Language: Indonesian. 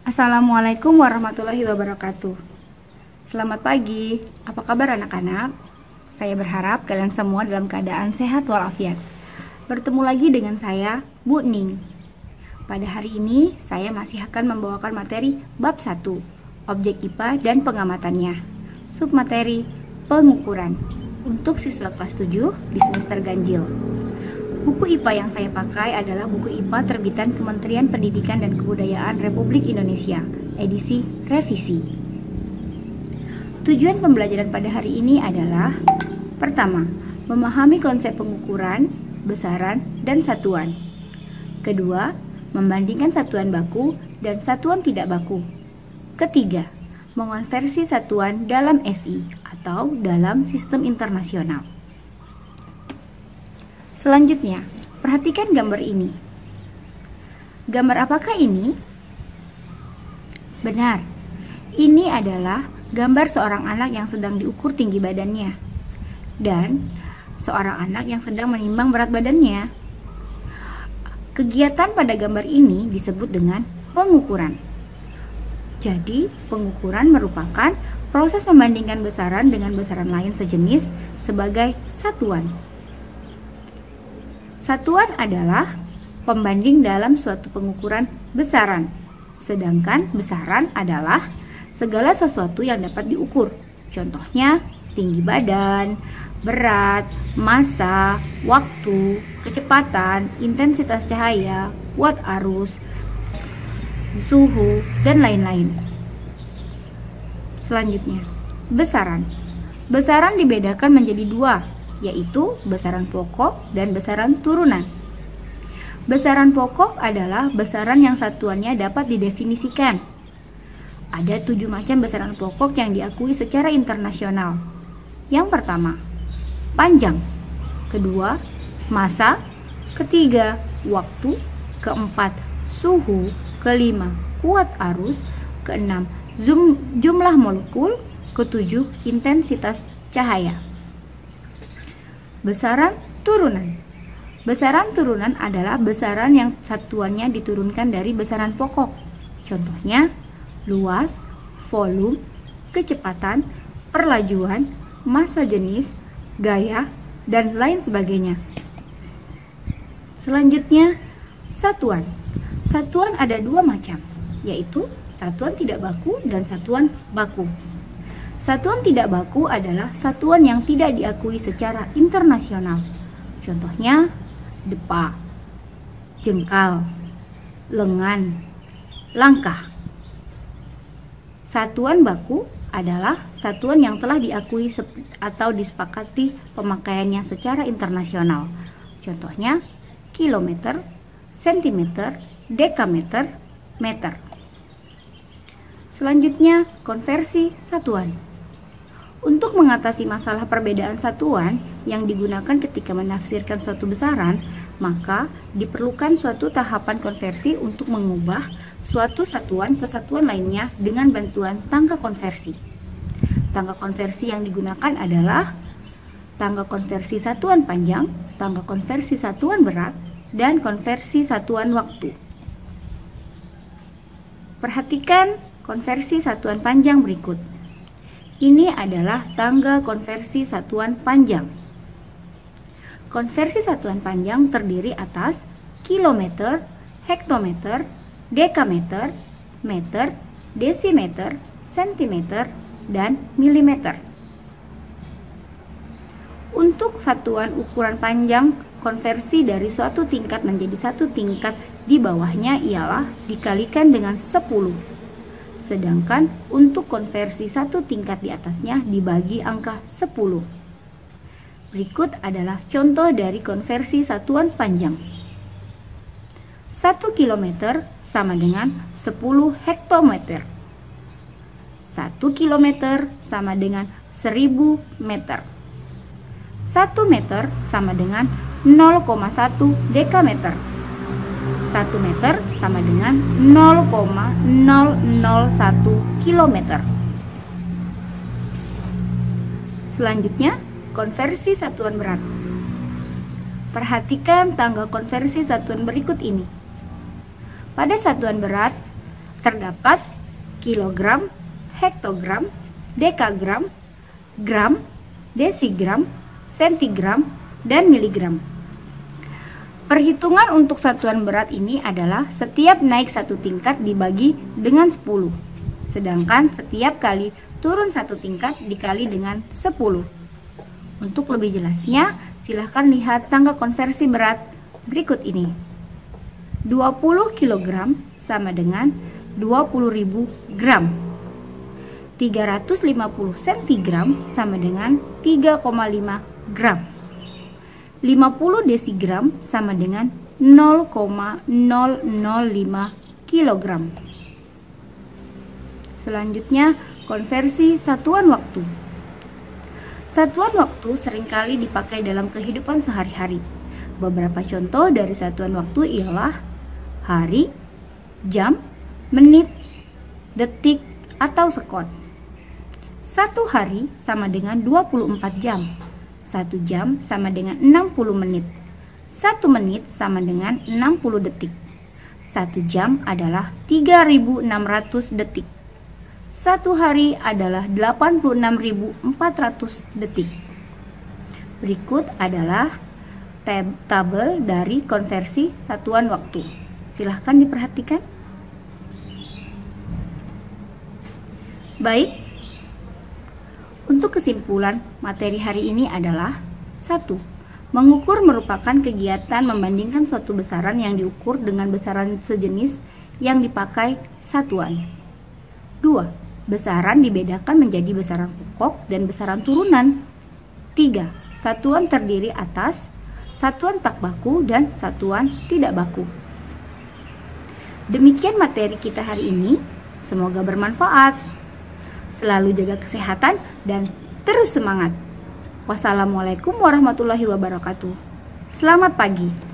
Assalamualaikum warahmatullahi wabarakatuh. Selamat pagi, apa kabar anak-anak? Saya berharap kalian semua dalam keadaan sehat walafiat. Bertemu lagi dengan saya, Bu Ning. Pada hari ini, saya masih akan membawakan materi bab 1, objek IPA dan pengamatannya. Submateri, pengukuran, untuk siswa kelas 7 di semester ganjil. Buku IPA yang saya pakai adalah buku IPA terbitan Kementerian Pendidikan dan Kebudayaan Republik Indonesia, edisi revisi. Tujuan pembelajaran pada hari ini adalah: pertama, memahami konsep pengukuran, besaran, dan satuan. Kedua, membandingkan satuan baku dan satuan tidak baku. Ketiga, mengonversi satuan dalam SI atau dalam sistem internasional. Selanjutnya, perhatikan gambar ini. Gambar apakah ini? Benar, ini adalah gambar seorang anak yang sedang diukur tinggi badannya dan seorang anak yang sedang menimbang berat badannya. Kegiatan pada gambar ini disebut dengan pengukuran. Jadi, pengukuran merupakan proses membandingkan besaran dengan besaran lain sejenis sebagai satuan. Satuan adalah pembanding dalam suatu pengukuran besaran, sedangkan besaran adalah segala sesuatu yang dapat diukur. Contohnya, tinggi badan, berat, massa, waktu, kecepatan, intensitas cahaya, kuat arus, suhu, dan lain-lain. Selanjutnya, besaran. Besaran dibedakan menjadi dua, yaitu besaran pokok dan besaran turunan. Besaran pokok adalah besaran yang satuannya dapat didefinisikan. Ada 7 macam besaran pokok yang diakui secara internasional. Yang pertama, panjang. Kedua, massa. Ketiga, waktu. Keempat, suhu. Kelima, kuat arus. Keenam, jumlah molekul. Ketujuh, intensitas cahaya. Besaran turunan. Besaran turunan adalah besaran yang satuannya diturunkan dari besaran pokok. Contohnya, luas, volume, kecepatan, perlajuan, massa jenis, gaya, dan lain sebagainya. Selanjutnya, satuan. Satuan ada 2 macam, yaitu satuan tidak baku dan satuan baku. Satuan tidak baku adalah satuan yang tidak diakui secara internasional. Contohnya, depa, jengkal, lengan, langkah. Satuan baku adalah satuan yang telah diakui atau disepakati pemakaiannya secara internasional. Contohnya, kilometer, sentimeter, dekameter, meter. Selanjutnya, konversi satuan. Untuk mengatasi masalah perbedaan satuan yang digunakan ketika menafsirkan suatu besaran, maka diperlukan suatu tahapan konversi untuk mengubah suatu satuan ke satuan lainnya dengan bantuan tangga konversi. Tangga konversi yang digunakan adalah tangga konversi satuan panjang, tangga konversi satuan berat, dan konversi satuan waktu. Perhatikan konversi satuan panjang berikut. Ini adalah tangga konversi satuan panjang. Konversi satuan panjang terdiri atas kilometer, hektometer, dekameter, meter, desimeter, sentimeter, dan milimeter. Untuk satuan ukuran panjang, konversi dari suatu tingkat menjadi satu tingkat di bawahnya ialah dikalikan dengan 10. Sedangkan untuk konversi satu tingkat di atasnya dibagi angka 10. Berikut adalah contoh dari konversi satuan panjang. 1 km sama dengan 10 hektometer. 1 km sama dengan 1000 meter. 1 meter sama dengan 0,1 dekameter. 1 meter sama dengan 0,001 kilometer. Selanjutnya, konversi satuan berat. Perhatikan tangga konversi satuan berikut ini. Pada satuan berat, terdapat kilogram, hektogram, dekagram, gram, desigram, sentigram, dan miligram. Perhitungan untuk satuan berat ini adalah setiap naik satu tingkat dibagi dengan 10, sedangkan setiap kali turun satu tingkat dikali dengan 10. Untuk lebih jelasnya, silahkan lihat tangga konversi berat berikut ini. 20 kg sama dengan 20.000 gram. 350 cm sama dengan 3,5 gram. 50 desigram sama dengan 0,005 kg. Selanjutnya, konversi satuan waktu. Satuan waktu seringkali dipakai dalam kehidupan sehari-hari. Beberapa contoh dari satuan waktu ialah hari, jam, menit, detik, atau sekon. Satu hari sama dengan 24 jam. 1 jam sama dengan 60 menit. 1 menit sama dengan 60 detik. 1 jam adalah 3.600 detik. 1 hari adalah 86.400 detik. Berikut adalah tabel dari konversi satuan waktu. Silahkan diperhatikan. Baik, untuk kesimpulan materi hari ini adalah 1. Mengukur merupakan kegiatan membandingkan suatu besaran yang diukur dengan besaran sejenis yang dipakai satuan. 2. Besaran dibedakan menjadi besaran pokok dan besaran turunan. 3. Satuan terdiri atas satuan tak baku dan satuan tidak baku. Demikian materi kita hari ini. Semoga bermanfaat. Selalu jaga kesehatan dan terus semangat. Wassalamualaikum warahmatullahi wabarakatuh. Selamat pagi.